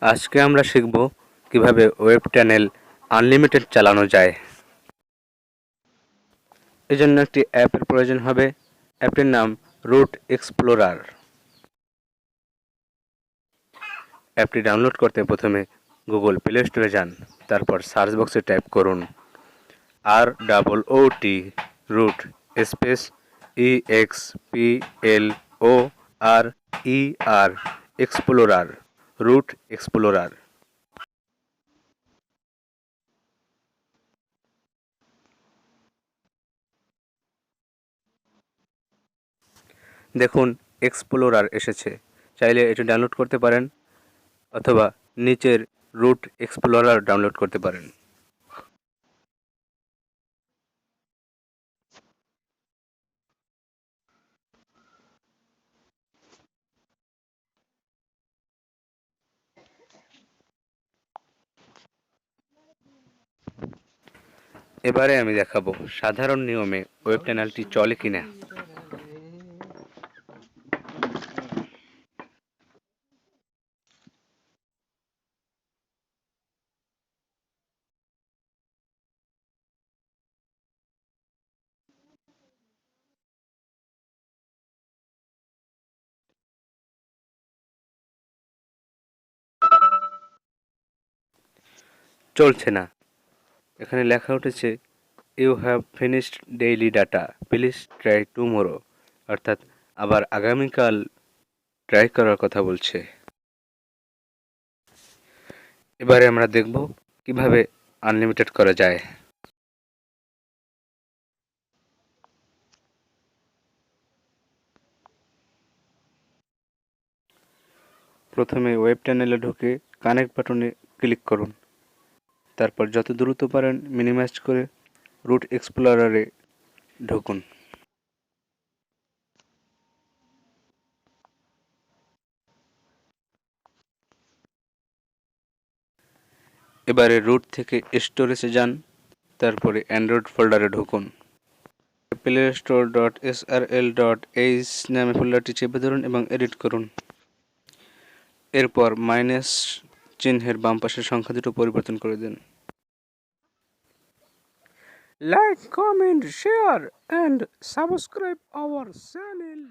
আজকে আমরা শিখব কিভাবে ওয়েব টানেল আনলিমিটেড চালানো যায়। এজন্য একটি অ্যাপের প্রয়োজন হবে। অ্যাপটির নাম রুট এক্সপ্লোরার। অ্যাপটি ডাউনলোড করতে প্রথমে গুগল প্লে স্টোরে যান, তারপর সার্চ বক্সে টাইপ করুন ROOT root space EXPLORER explorer, root explorer. দেখুন এক্সপ্লোরার এসেছে। চাইলে এটি ডাউনলোড করতে পারেন অথবা নিচের রুট এক্সপ্লোরার ডাউনলোড করতে পারেন। এবারে আমি দেখাবো সাধারণ নিয়মে ওয়েব টানেলটি চলে কিনা। চলছে না, এখানে লেখা উঠেছে you have finished daily data, please try tomorrow, অর্থাৎ আবার আগামীকাল ট্রাই করার কথা বলছে। এবারে আমরা দেখব কিভাবে আনলিমিটেড করা যায়। প্রথমে ওয়েব টানেলে ঢুকে কানেক্ট বাটনে ক্লিক করুন, তারপর যত দ্রুত পারেন মিনিমাইজ করে রুট এক্সপ্লোরারে ঢুকুন। এবারে রুট থেকে স্টোরেজে যান, তারপরে অ্যান্ড্রয়েড ফোল্ডারে ঢুকুন। playstore.srl.h নামে ফোল্ডারটি চেপে ধরুন এবং এডিট করুন। এরপর মাইনাস চিহ্নের বাম পাশের সংখ্যা দুটো পরিবর্তন করে দিন। Like, comment, share and subscribe our channel.